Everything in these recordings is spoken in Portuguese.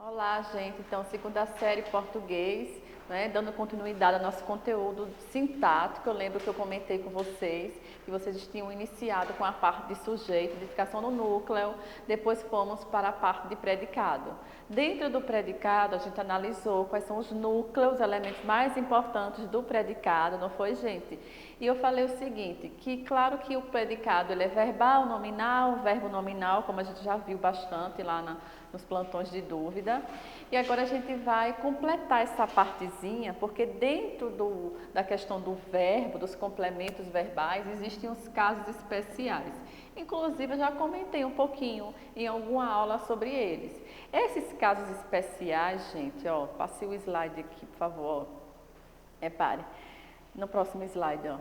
Olá, gente. Então, segunda série português, né, dando continuidade ao nosso conteúdo sintático. Eu lembro que eu comentei com vocês que vocês tinham iniciado com a parte de sujeito, identificação no núcleo, depois fomos para a parte de predicado. Dentro do predicado, a gente analisou quais são os núcleos, os elementos mais importantes do predicado, não foi, gente? E eu falei o seguinte, que claro que o predicado ele é verbal, nominal, verbo nominal, como a gente já viu bastante lá nos plantões de dúvida. E agora a gente vai completar essa partezinha, porque dentro da questão do verbo, dos complementos verbais, existem os casos especiais. Inclusive, eu já comentei um pouquinho em alguma aula sobre eles. Esses casos especiais, gente, ó, passe o slide aqui, por favor. Repare, no próximo slide, ó.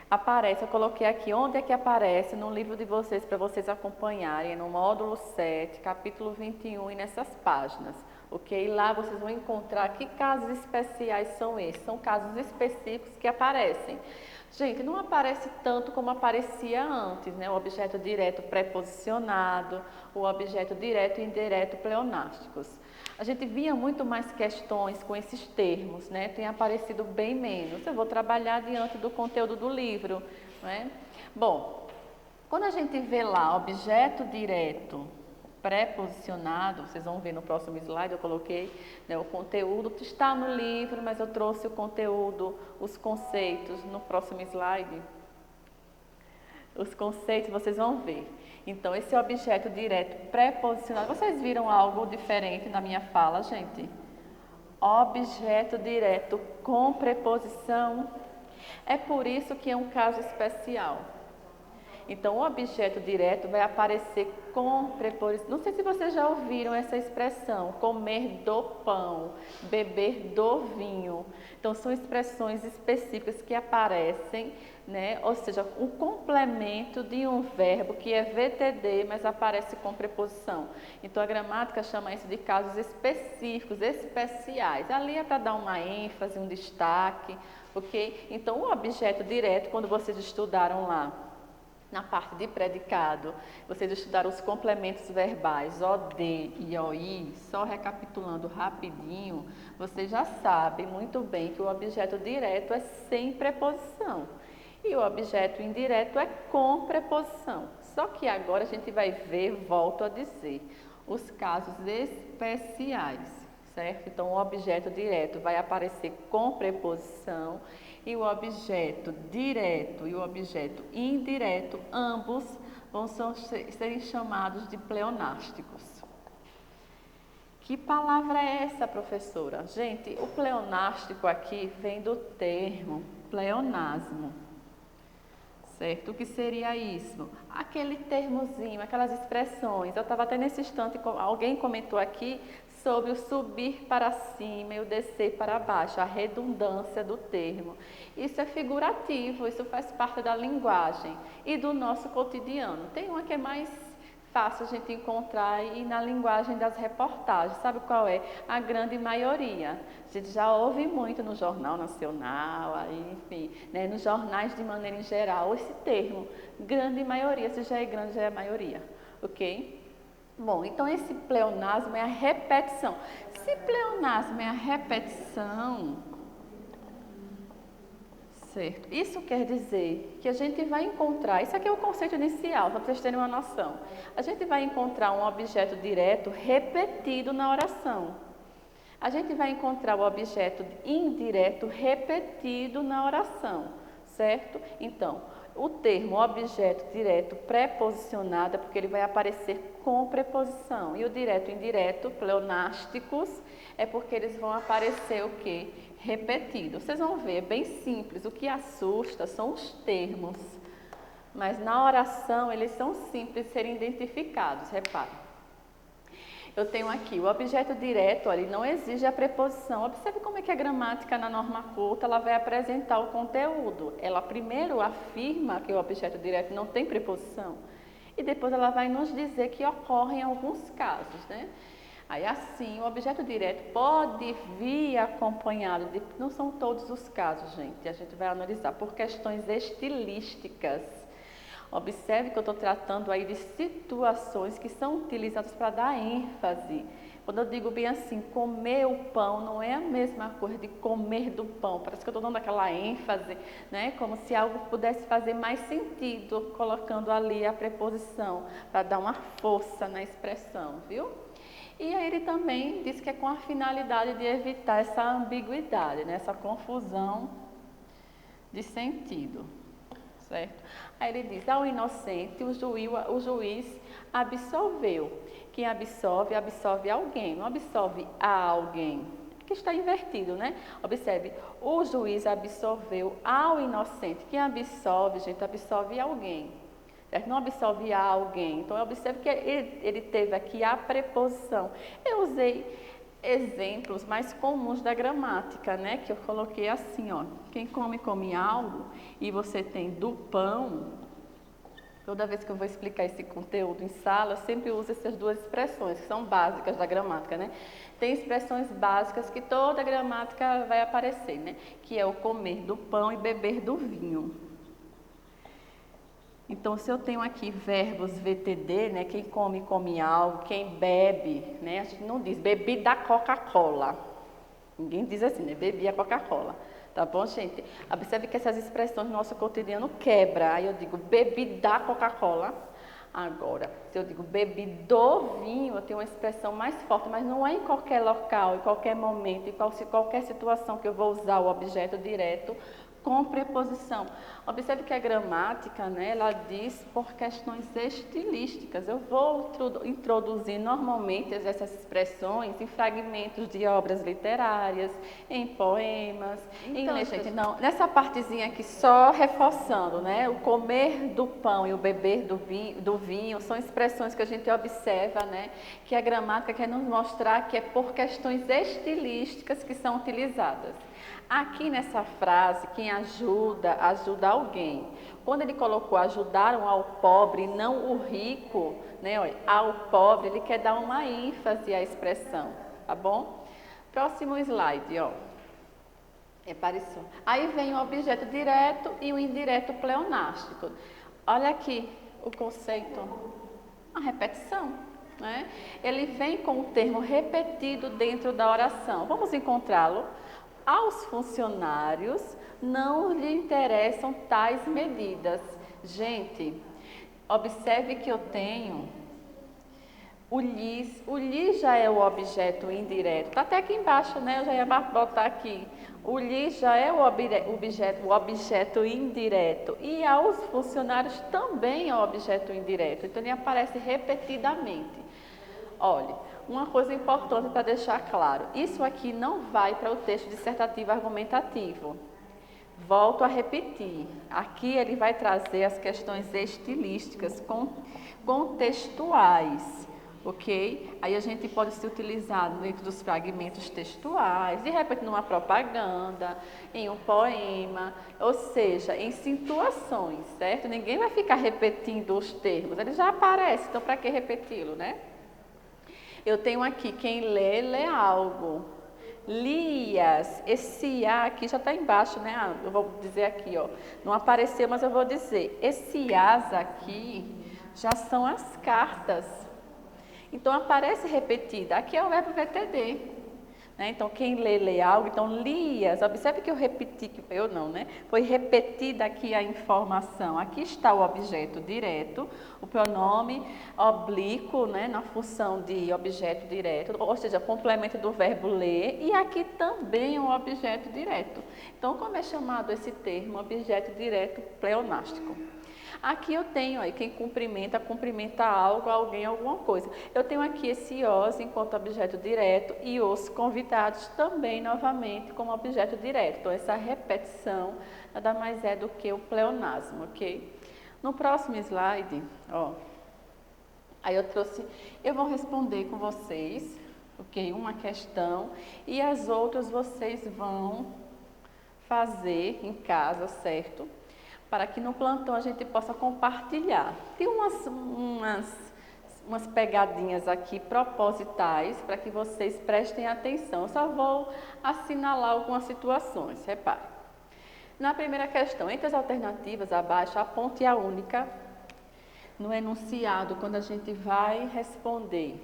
Aparece, eu coloquei aqui, onde é que aparece no livro de vocês, para vocês acompanharem, no módulo 7, capítulo 21 e nessas páginas, ok? Lá vocês vão encontrar que casos especiais são esses, são casos específicos que aparecem. Gente, não aparece tanto como aparecia antes, né? O objeto direto preposicionado, o objeto direto e indireto pleonásticos. A gente via muito mais questões com esses termos, né? Tem aparecido bem menos. Eu vou trabalhar diante do conteúdo do livro, né? Bom, quando a gente vê lá objeto direto pré-posicionado, vocês vão ver no próximo slide, eu coloquei, né, o conteúdo está no livro, mas eu trouxe o conteúdo, os conceitos no próximo slide. Os conceitos vocês vão ver. Então, esse objeto direto pré-posicionado, vocês viram algo diferente na minha fala, gente? Objeto direto com preposição. É por isso que é um caso especial. Então, o objeto direto vai aparecer com preposição. Não sei se vocês já ouviram essa expressão, comer do pão, beber do vinho. Então, são expressões específicas que aparecem, né? Ou seja, um complemento de um verbo que é VTD, mas aparece com preposição. Então, a gramática chama isso de casos específicos, especiais. Ali é para dar uma ênfase, um destaque, ok? Então, o objeto direto, quando vocês estudaram lá, na parte de predicado, vocês estudaram os complementos verbais OD e OI, só recapitulando rapidinho, vocês já sabem muito bem que o objeto direto é sem preposição e o objeto indireto é com preposição. Só que agora a gente vai ver, volto a dizer, os casos especiais, certo? Então, o objeto direto vai aparecer com preposição e o objeto direto e o objeto indireto, ambos vão serem chamados de pleonásticos. Que palavra é essa, professora? Gente, o pleonástico aqui vem do termo pleonasmo, certo? O que seria isso? Aquele termozinho, aquelas expressões. Eu estava até nesse instante, alguém comentou aqui sobre o subir para cima e o descer para baixo, a redundância do termo. Isso é figurativo, isso faz parte da linguagem e do nosso cotidiano. Tem uma que é mais fácil a gente encontrar e na linguagem das reportagens, sabe qual é? A grande maioria. A gente já ouve muito no Jornal Nacional, aí, enfim, né, nos jornais de maneira em geral, esse termo, grande maioria, se já é grande, já é maioria, ok? Bom, então esse pleonasmo é a repetição. Se pleonasmo é a repetição, certo? Isso quer dizer que a gente vai encontrar, isso aqui é o conceito inicial, para vocês terem uma noção. A gente vai encontrar um objeto direto repetido na oração. A gente vai encontrar o objeto indireto repetido na oração, certo? Então, o termo objeto direto preposicionado é porque ele vai aparecer com preposição. E o direto e indireto, pleonásticos, é porque eles vão aparecer o quê? Repetido. Vocês vão ver, é bem simples. O que assusta são os termos. Mas na oração eles são simples de serem identificados, reparem. Eu tenho aqui o objeto direto, olha, ele não exige a preposição. Observe como é que a gramática na norma culta ela vai apresentar o conteúdo. Ela primeiro afirma que o objeto direto não tem preposição e depois ela vai nos dizer que ocorrem alguns casos, né? Aí assim, o objeto direto pode vir acompanhado de... Não são todos os casos, gente. A gente vai analisar por questões estilísticas. Observe que eu estou tratando aí de situações que são utilizadas para dar ênfase, Quando eu digo bem assim, comer o pão não é a mesma coisa de comer do pão. Parece que eu estou dando aquela ênfase, né? Como se algo pudesse fazer mais sentido, colocando ali a preposição, para dar uma força na expressão, viu? E aí ele também diz que é com a finalidade de evitar essa ambiguidade, né? Essa confusão de sentido, certo? Aí ele diz, ao inocente o juiz absolveu. Quem absolve, absolve alguém, não absolve a alguém, que está invertido, né? Observe, o juiz absolveu ao inocente. Quem absolve, gente, absolve alguém, certo? Não absolve a alguém. Então, observe que ele teve aqui a preposição. Eu usei exemplos mais comuns da gramática, né? Que eu coloquei assim, ó. Quem come, come algo, e você tem do pão. Toda vez que eu vou explicar esse conteúdo em sala, eu sempre uso essas duas expressões, que são básicas da gramática, né? Tem expressões básicas que toda gramática vai aparecer, né? Que é o comer do pão e beber do vinho. Então, se eu tenho aqui verbos VTD, né? Quem come, come algo. Quem bebe, né? A gente não diz bebi da Coca-Cola. Ninguém diz assim, né? Bebi a Coca-Cola. Tá bom, gente? Observe que essas expressões no nosso cotidiano quebram. Aí eu digo bebi da Coca-Cola. Agora, se eu digo bebi do vinho, eu tenho uma expressão mais forte, mas não é em qualquer local, em qualquer momento, em qualquer situação que eu vou usar o objeto direto com preposição. Observe que a gramática, né, ela diz por questões estilísticas. Eu vou introduzir normalmente essas expressões em fragmentos de obras literárias, em poemas, em legendas. Não, nessa partezinha aqui, só reforçando, né, o comer do pão e o beber do vinho são expressões que a gente observa, né, que a gramática quer nos mostrar que é por questões estilísticas que são utilizadas. Aqui nessa frase, quem ajuda, ajuda alguém. Quando ele colocou ajudaram ao pobre, não o rico, né, olha, ao pobre, ele quer dar uma ênfase à expressão, tá bom? Próximo slide, ó. Apareceu. Aí vem o objeto direto e o indireto pleonástico. Olha aqui o conceito, a repetição, né? Ele vem com o termo repetido dentro da oração. Vamos encontrá-lo? Aos funcionários não lhe interessam tais medidas. Gente, observe que eu tenho o lhes já é o objeto indireto. Está até aqui embaixo, né? Eu já ia botar aqui. O lhes já é o objeto indireto. E aos funcionários também é o objeto indireto. Então, ele aparece repetidamente. Olha, uma coisa importante para deixar claro, isso aqui não vai para o texto dissertativo argumentativo. Volto a repetir, aqui ele vai trazer as questões estilísticas, contextuais, ok? Aí a gente pode se utilizar dentro dos fragmentos textuais, de repente numa propaganda, em um poema, ou seja, em situações, certo? Ninguém vai ficar repetindo os termos, ele já aparece, então para que repeti-lo, né? Eu tenho aqui, quem lê, lê algo. Lias, esse A aqui já está embaixo, né? Eu vou dizer aqui, ó. Não apareceu, mas eu vou dizer. Esse As aqui já são as cartas. Então, aparece repetida. Aqui é o verbo VTD. Né? Então, quem lê, lê algo. Então, Lias, observe que eu repeti, eu não, né? Foi repetida aqui a informação. Aqui está o objeto direto, o pronome oblíquo, né? Na função de objeto direto, ou seja, complemento do verbo ler. E aqui também o objeto direto. Então, como é chamado esse termo? Objeto direto pleonástico. Aqui eu tenho aí quem cumprimenta, cumprimenta algo, alguém, alguma coisa. Eu tenho aqui esse os enquanto objeto direto e os convidados também novamente como objeto direto. Então essa repetição nada mais é do que o pleonasmo, ok? No próximo slide, ó, aí eu vou responder com vocês, ok? Uma questão e as outras vocês vão fazer em casa, certo? Para que no plantão a gente possa compartilhar. Tem umas pegadinhas aqui propositais para que vocês prestem atenção. Eu só vou assinalar algumas situações, repare. Na primeira questão, entre as alternativas abaixo, aponte a única no enunciado quando a gente vai responder.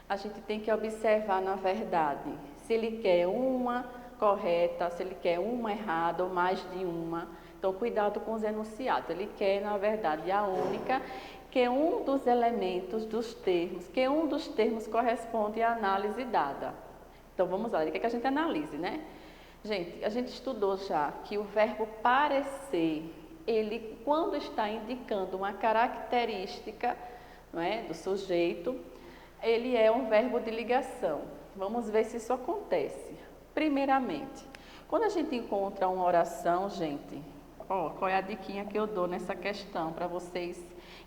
a gente tem que observar, na verdade, se ele quer uma correta, se ele quer uma errada ou mais de uma. Então, cuidado com os enunciados. Ele quer, na verdade, a única, que um dos elementos dos termos, que um dos termos corresponde à análise dada. Então, vamos lá, ele quer que a gente analise, né? Gente, a gente estudou já que o verbo parecer, ele, quando está indicando uma característica, não é, do sujeito, ele é um verbo de ligação. Vamos ver se isso acontece. Primeiramente, quando a gente encontra uma oração, gente, ó, qual é a diquinha que eu dou nessa questão para vocês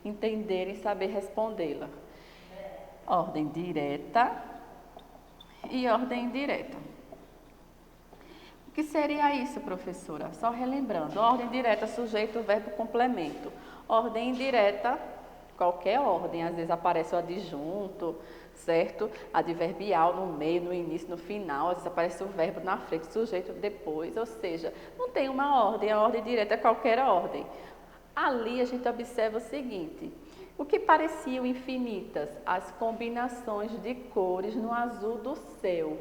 entenderem e saber respondê-la? Ordem direta e ordem indireta. O que seria isso, professora? Só relembrando, ordem direta, sujeito, verbo, complemento. Ordem indireta, qualquer ordem, às vezes aparece o adjunto, certo? Adverbial no meio, no início, no final, às vezes aparece o verbo na frente, sujeito depois, ou seja, não tem uma ordem, a ordem direta é qualquer ordem. Ali a gente observa o seguinte, o que pareciam infinitas? As combinações de cores no azul do céu.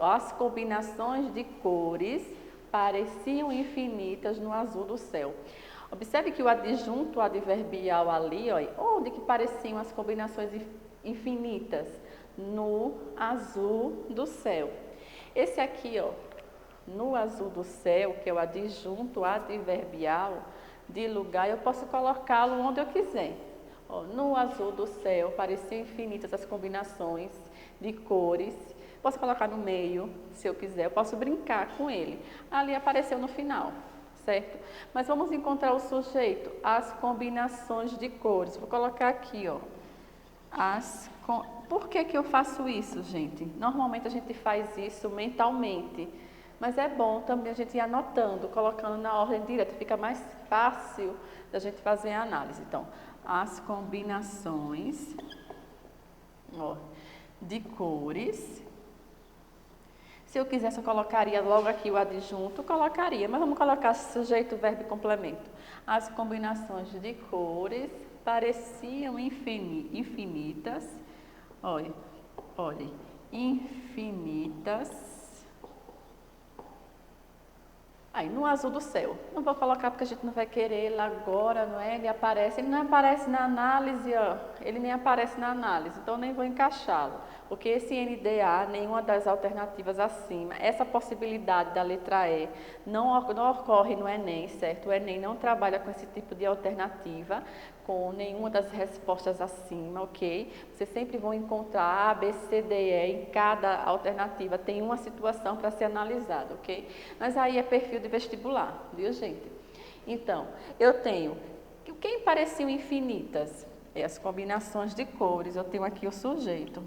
As combinações de cores pareciam infinitas no azul do céu. Observe que o adjunto adverbial ali, ó, onde que pareciam as combinações infinitas? No azul do céu. Esse aqui, ó, no azul do céu, que é o adjunto adverbial de lugar, eu posso colocá-lo onde eu quiser. Ó, no azul do céu pareciam infinitas as combinações de cores. Posso colocar no meio, se eu quiser, eu posso brincar com ele. Ali apareceu no final, certo? Mas vamos encontrar o sujeito, as combinações de cores. Vou colocar aqui, ó. Por que que eu faço isso, gente? Normalmente a gente faz isso mentalmente, mas é bom também a gente ir anotando, colocando na ordem direta, fica mais fácil da gente fazer a análise. Então, as combinações, ó, de cores. Se eu quisesse, eu colocaria logo aqui o adjunto, colocaria, mas vamos colocar sujeito, verbo e complemento. As combinações de cores pareciam infinitas, olha, infinitas. Aí, no azul do céu, não vou colocar porque a gente não vai querer ele agora, não é? Ele não aparece na análise, ó, ele nem aparece na análise, então nem vou encaixá-lo, porque esse NDA, nenhuma das alternativas acima, essa possibilidade da letra E não ocorre no Enem, certo? O Enem não trabalha com esse tipo de alternativa, com nenhuma das respostas acima, ok? Vocês sempre vão encontrar A, B, C, D, E, em cada alternativa tem uma situação para ser analisada, ok? Mas aí é perfil de vestibular, viu, gente? Então, eu tenho, quem pareciam infinitas? É as combinações de cores, eu tenho aqui o sujeito.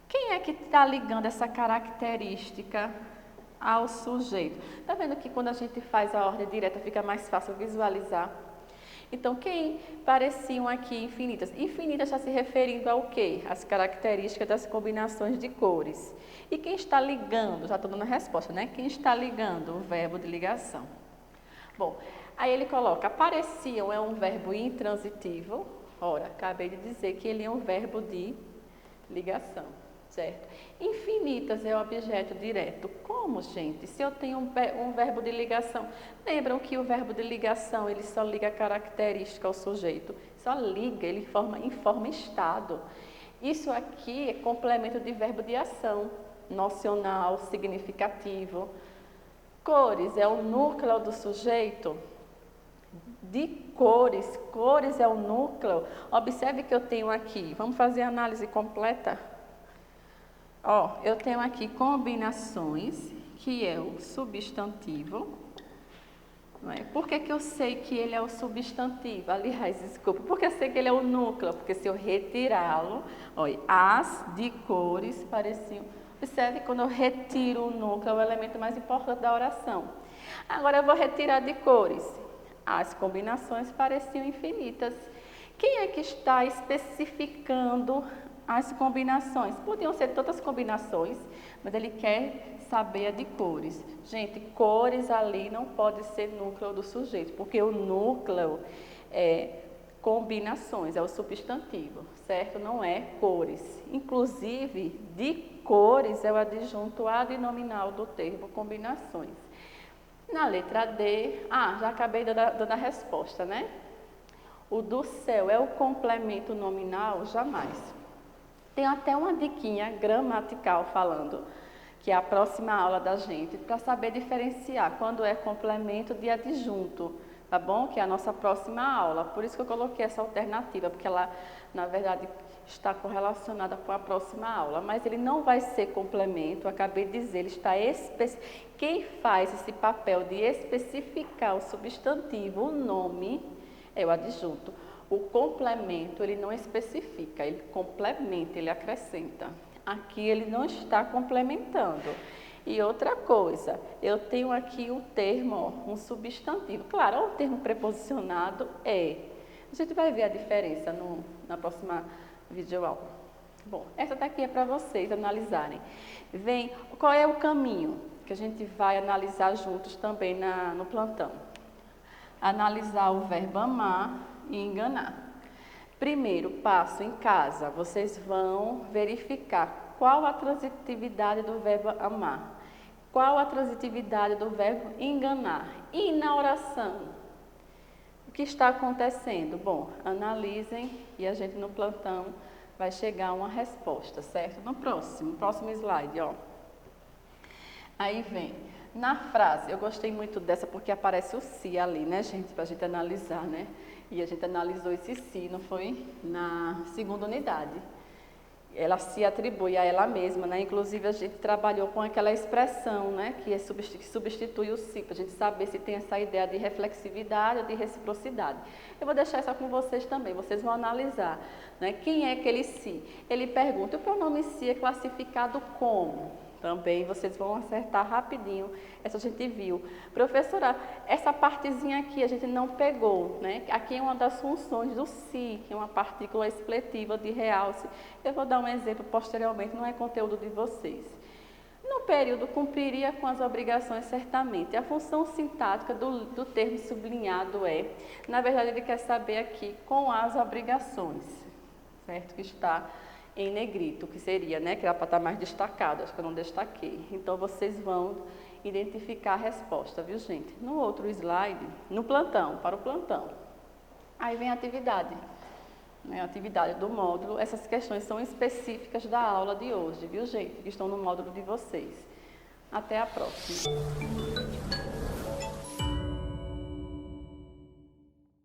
Quem é que está ligando essa característica ao sujeito? Está vendo que quando a gente faz a ordem direta fica mais fácil visualizar? Então, quem pareciam aqui infinitas? Infinitas está se referindo ao quê? As características das combinações de cores. E quem está ligando? Já estou dando a resposta, né? Quem está ligando? O verbo de ligação. Bom, aí ele coloca, pareciam é um verbo intransitivo. Ora, acabei de dizer que ele é um verbo de ligação, certo? Infinitas é o objeto direto. Como, gente? Se eu tenho um verbo de ligação, lembram que o verbo de ligação, ele só liga a característica ao sujeito, só liga, ele informa estado. Isso aqui é complemento de verbo de ação, nocional, significativo. Cores é o núcleo do sujeito. De cores, cores é o núcleo. Observe que eu tenho aqui, vamos fazer a análise completa? Ó, eu tenho aqui combinações, que é o substantivo. Não é? Por que que eu sei que ele é o substantivo? Aliás, desculpa, porque eu sei que ele é o núcleo, porque se eu retirá-lo, olha, as de cores pareciam. Observe, quando eu retiro o núcleo, é o elemento mais importante da oração. Agora eu vou retirar de cores. As combinações pareciam infinitas. Quem é que está especificando as combinações? Podiam ser todas as combinações, mas ele quer saber a de cores. Gente, cores ali não pode ser núcleo do sujeito, porque o núcleo combinações, é o substantivo, certo? Não é cores. Inclusive, de cores é o adjunto adnominal do termo combinações. Na letra D, já acabei dando a resposta, né? O do céu é o complemento nominal? Jamais. Tem até uma diquinha gramatical falando, que é a próxima aula da gente, para saber diferenciar quando é complemento de adjunto, tá bom? Que é a nossa próxima aula. Por isso que eu coloquei essa alternativa, porque ela, na verdade, está correlacionada com a próxima aula. Mas ele não vai ser complemento, eu acabei de dizer, ele está quem faz esse papel de especificar o substantivo, o nome, é o adjunto. O complemento, ele não especifica, ele complementa, ele acrescenta. Aqui ele não está complementando. E outra coisa, eu tenho aqui o termo, um substantivo. Claro, o termo preposicionado é. A gente vai ver a diferença na próxima videoaula. Bom, essa daqui é para vocês analisarem. Vem, qual é o caminho que a gente vai analisar juntos também no plantão? Analisar o verbo amar e enganar. Primeiro passo em casa, vocês vão verificar qual a transitividade do verbo amar, qual a transitividade do verbo enganar. E na oração, o que está acontecendo? Bom, analisem e a gente no plantão vai chegar a uma resposta, certo? No próximo slide, ó. Aí vem, na frase, eu gostei muito dessa porque aparece o se ali, né, gente, para a gente analisar, né? E a gente analisou esse se, não foi? Na segunda unidade. Ela se atribui a ela mesma, né? Inclusive a gente trabalhou com aquela expressão, né? Que substitui o se, para a gente saber se tem essa ideia de reflexividade ou de reciprocidade. Eu vou deixar essa com vocês também, vocês vão analisar, né? Quem é aquele se? Ele pergunta, o pronome se é classificado como? Também vocês vão acertar rapidinho, essa a gente viu. Professora, essa partezinha aqui a gente não pegou, né? Aqui é uma das funções do se, que é uma partícula expletiva de realce. Eu vou dar um exemplo posteriormente, não é conteúdo de vocês. No período, cumpriria com as obrigações certamente. A função sintática do termo sublinhado é, na verdade ele quer saber aqui, com as obrigações, certo? Que está em negrito, que seria, né, que era para estar mais destacado, acho que eu não destaquei. Então, vocês vão identificar a resposta, viu, gente? No outro slide, no plantão, para o plantão. Aí vem a atividade, né, a atividade do módulo. Essas questões são específicas da aula de hoje, viu, gente? Que estão no módulo de vocês. Até a próxima.